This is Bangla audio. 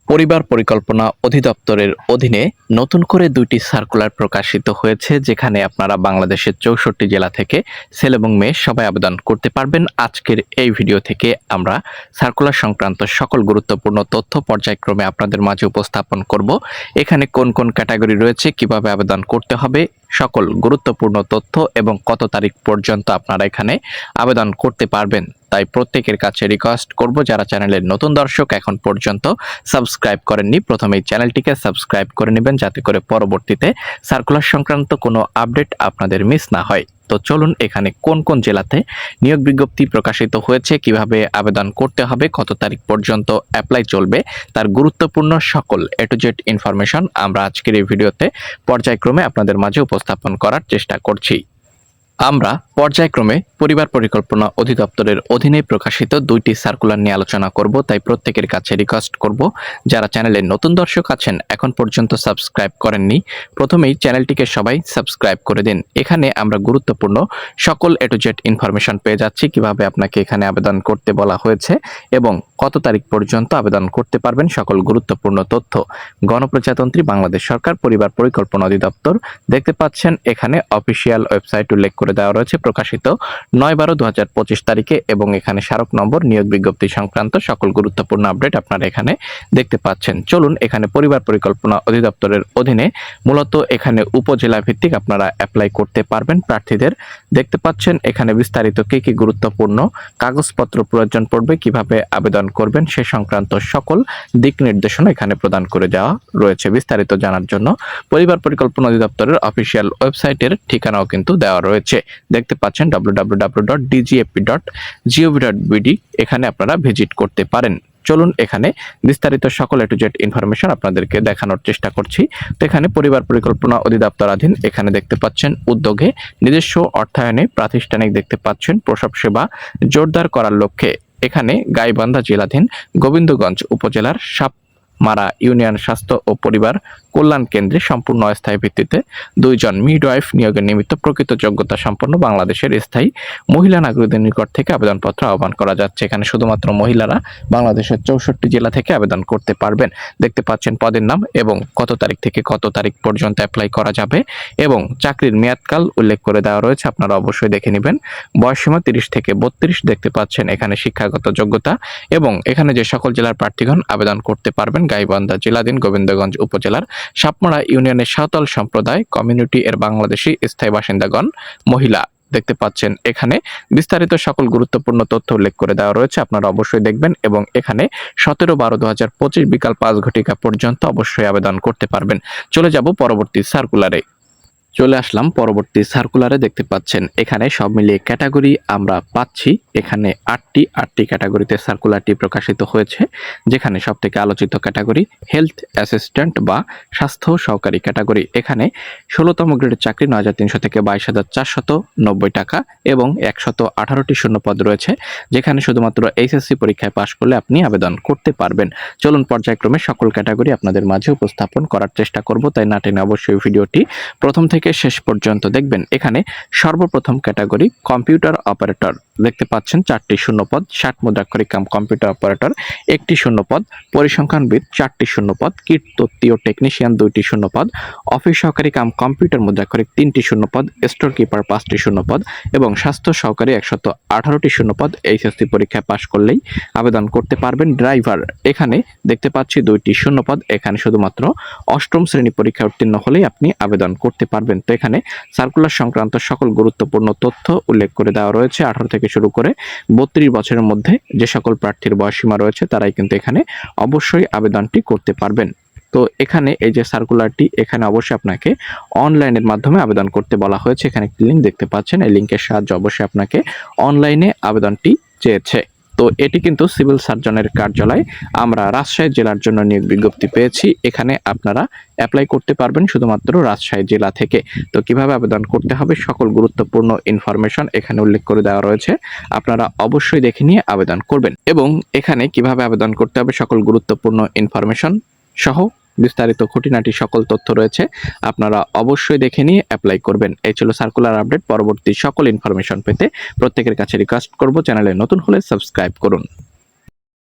পরিবার পরিকল্পনা অধিদপ্তরের অধীনে নতুন করে ২টি সার্কুলার প্রকাশিত হয়েছে, যেখানে আপনারা বাংলাদেশের ৬৪ জেলা থেকে ছেলে এবং মেয়ে সবাই আবেদন করতে পারবেন। আজকের এই ভিডিও থেকে আমরা সার্কুলার সংক্রান্ত সকল গুরুত্বপূর্ণ তথ্য পর্যায়ক্রমে আপনাদের মাঝে উপস্থাপন করব। এখানে কোন কোন ক্যাটাগরি রয়েছে, কিভাবে আবেদন করতে হবে, সকল গুরুত্বপূর্ণ তথ্য এবং কত তারিখ পর্যন্ত আপনারা এখানে আবেদন করতে পারবেন। তাই প্রত্যেকের কাছে রিকোয়েস্ট করব, যারা চ্যানেলের নতুন দর্শক এখন পর্যন্ত সাবস্ক্রাইব করেননি, প্রথমেই চ্যানেলটিকে সাবস্ক্রাইব করে নেবেন, যাতে করে পরবর্তীতে সার্কুলার সংক্রান্ত কোনো আপডেট আপনাদের মিস না হয়। তো চলুন, এখানে কোন কোন জেলাতে নিয়োগ বিজ্ঞপ্তি প্রকাশিত হয়েছে, কিভাবে আবেদন করতে হবে, কত তারিখ পর্যন্ত অ্যাপ্লাই চলবে, তার গুরুত্বপূর্ণ সকল এ টু জেড ইনফরমেশন আমরা আজকের এই ভিডিওতে পর্যায়ক্রমে আপনাদের মাঝে উপস্থাপন করার চেষ্টা করছি। আমরা পর্যায়ক্রমে পরিবার পরিকল্পনা অধিদপ্তরের অধীনে প্রকাশিত ২টি সার্কুলার নিয়ে আলোচনা করব। তাই প্রত্যেকের কাছে রিকোয়েস্ট করব, যারা চ্যানেলের নতুন দর্শক আছেন এখন পর্যন্ত সাবস্ক্রাইব করেননি, প্রথমেই চ্যানেলটিকে সবাই সাবস্ক্রাইব করে দিন। এখানে আমরা গুরুত্বপূর্ণ সকল এ টু জেড ইনফরমেশন পেয়ে যাচ্ছি, কিভাবে আপনাকে এখানে আবেদন করতে বলা হয়েছে এবং কত তারিখ পর্যন্ত আবেদন করতে পারবেন, সকল গুরুত্বপূর্ণ তথ্য। গণপ্রজাতন্ত্রী বাংলাদেশ সরকার পরিবার পরিকল্পনা অধিদপ্তর, দেখতে পাচ্ছেন এখানে অফিসিয়াল ওয়েবসাইট উল্লেখ করে দেওয়া রয়েছে, প্রকাশিত ৯/১২/২০২৫ তারিখে, এবং এখানে স্মারক নম্বর, নিয়োগ বিজ্ঞপ্তি সংক্রান্ত সকল গুরুত্বপূর্ণ আপডেট আপনারা এখানে দেখতে পাচ্ছেন। চলুন, এখানে পরিবার পরিকল্পনা অধিদপ্তরের অধীনে মূলত এখানে উপজেলা ভিত্তিক আপনারা অ্যাপ্লাই করতে পারবেন প্রার্থীদের। দেখতে পাচ্ছেন এখানে বিস্তারিত কি গুরুত্বপূর্ণ কাগজপত্র প্রয়োজন পড়বে, কিভাবে আবেদন করবেন সে সংক্রান্ত সকল দিক নির্দেশনা এখানে প্রদান করে দেওয়া রয়েছে। বিস্তারিত জানার জন্য পরিবার পরিকল্পনা অধিদপ্তরের অফিসিয়াল ওয়েবসাইটের ঠিকানাও কিন্তু দেওয়া রয়েছে। দেখতে পাচ্ছেন www.dgap.gov.bd, এখানে আপনারা ভিজিট করতে পারেন। চলুন, এখানে বিস্তারিত সকল এ টু জেড ইনফরমেশন আপনাদেরকে দেখানোর চেষ্টা করছি। তো এখানে পরিবার পরিকল্পনা অধিদপ্তরাধীন এখানে দেখতে পাচ্ছেন উদ্যোগে নিজস্ব অর্থায়নে প্রাতিষ্ঠানিক, দেখতে পাচ্ছেন প্রসব সেবা জোরদার করার লক্ষ্যে এখানে গাইবান্ধা জেলাধীন গোবিন্দগঞ্জ উপজেলার মারা ইউনিয়ন স্বাস্থ্য ও পরিবার কল্যাণ কেন্দ্রে সম্পূর্ণ অস্থায়ী ভিত্তিতে ২ জন মিডওয়াইফ নিয়োগের নিমিত্ত প্রকৃত যোগ্যতা সম্পন্ন বাংলাদেশের স্থায়ী মহিলা নাগরিকদের নিকট থেকে আবেদনপত্র আহ্বান করা যাচ্ছে। এখানে শুধুমাত্র মহিলারা বাংলাদেশের ৬৪ জেলা থেকে আবেদন করতে পারবেন। দেখতে পাচ্ছেন পদের নাম এবং কত তারিখ থেকে কত তারিখ পর্যন্ত অ্যাপ্লাই করা যাবে এবং চাকরির মেয়াদকাল উল্লেখ করে দেওয়া রয়েছে, আপনারা অবশ্যই দেখে নেবেন। বয়সসীমা ৩০ থেকে ৩২, দেখতে পাচ্ছেন এখানে শিক্ষাগত যোগ্যতা, এবং এখানে যে সকল জেলার প্রার্থীগণ আবেদন করতে পারবেন: গাইবান্ধা জেলাধীন গোবিন্দগঞ্জ উপজেলার সাপমারা ইউনিয়নের সাঁওতাল সম্প্রদায় কমিউনিটি এর বাংলাদেশি স্থায়ী বাসিন্দাগণ মহিলা। দেখতে পাচ্ছেন এখানে বিস্তারিত সকল গুরুত্বপূর্ণ তথ্য উল্লেখ করে দেওয়া রয়েছে, আপনারা অবশ্যই দেখবেন। এবং এখানে ১৭/১২/২০২৫ বিকাল ৫ ঘটিকা পর্যন্ত অবশ্যই আবেদন করতে পারবেন। চলে যাব পরবর্তী সার্কুলারে। চলে আসলাম পরবর্তী সার্কুলারে। দেখতে পাচ্ছেন এখানে সব মিলিয়ে ক্যাটাগরি আমরা পাচ্ছি এখানে ৮টি ক্যাটাগরিতে সার্কুলারটি প্রকাশিত হয়েছে, যেখানে সবথেকে আলোচিত ক্যাটাগরি হেলথ অ্যাসিস্ট্যান্ট বা স্বাস্থ্য সহকারী ক্যাটাগরি। এখানে ১৬তম গ্রেডের চাকরি ৯৩০০ থেকে ২২,৪৯০ টাকা এবং ১18টি শূন্যপদ রয়েছে, যেখানে শুধুমাত্র এইচএসসি পরীক্ষায় পাশ করলে আপনি আবেদন করতে পারবেন। চলুন, পর্যায়ক্রমে সকল ক্যাটাগরি আপনাদের মাঝে উপস্থাপন করার চেষ্টা করব, তাই না টেনে অবশ্যই ভিডিওটি প্রথম থেকে শেষ পর্যন্ত দেখবেন। এখানে সর্বপ্রথম ক্যাটাগরি কম্পিউটার অপারেটর, দেখতে পাচ্ছেন 4টি শূন্যপদ, 60 মুদ্রাক্ষরিক কাম কম্পিউটার অপারেটর 1টি শূন্যপদ, পরিসংখ্যানবিদ 4টি শূন্যপদ, কীট তত্ত্বীয় টেকনিশিয়ান 2টি শূন্যপদ, অফিস সহকারী কাম কম্পিউটার মুদ্রাক্ষরিক 3টি শূন্যপদ, স্টোর কিপার 5টি শূন্যপদ এবং স্বাস্থ্য সহকারী 118টি শূন্যপদ। এইচএসসি পরীক্ষায় পাশ করলেই আবেদন করতে পারবেন। ড্রাইভার, এখানে দেখতে পাচ্ছি 2টি শূন্যপদ, এখানে শুধুমাত্র 8ম শ্রেণী পরীক্ষা উত্তীর্ণ হলেই আপনি আবেদন করতে পারবেন। তো এখানে সার্কুলার সংক্রান্ত সকল গুরুত্বপূর্ণ তথ্য উল্লেখ করে দেওয়া রয়েছে। 18 থেকে শুরু করে 32 বছরের মধ্যে যে সকল প্রার্থীর বয়সসীমা রয়েছে তারাই কিন্তু এখানে অবশ্যই আবেদনটি করতে পারবেন। তো এখানে এই যে সার্কুলারটি, এখানে অবশ্যই আপনাকে অনলাইনের মাধ্যমে আবেদন করতে বলা হয়েছে। এখানে একটি লিঙ্ক দেখতে পাচ্ছেন, এই লিঙ্কের সাহায্যে অবশ্যই আপনাকে অনলাইনে আবেদনটি চেয়েছে। তো এটি কিন্তু সিভিল সার্জনের কার্যালয় আমরা রাজশাহী জেলার জন্য নিয়োগ বিজ্ঞপ্তি পেয়েছি। এখানে আপনারা অ্যাপ্লাই করতে পারবেন শুধুমাত্র রাজশাহী জেলা থেকে। তো কিভাবে আবেদন করতে হবে সকল গুরুত্বপূর্ণ ইনফরমেশন এখানে উল্লেখ করে দেওয়া রয়েছে, আপনারা অবশ্যই দেখে নিয়ে আবেদন করবেন। এবং এখানে কিভাবে আবেদন করতে হবে সকল গুরুত্বপূর্ণ ইনফরমেশন সহ বিস্তারিত খুঁটিনাটি সকল তথ্য রয়েছে, আপনারা অবশ্যই দেখে নিয়ে অ্যাপ্লাই করবেন। এই ছিল সার্কুলার আপডেট। পরবর্তী সকল ইনফরমেশন পেতে প্রত্যেকের কাছে রিকোয়েস্ট করব, চ্যানেলে নতুন হলে সাবস্ক্রাইব করুন।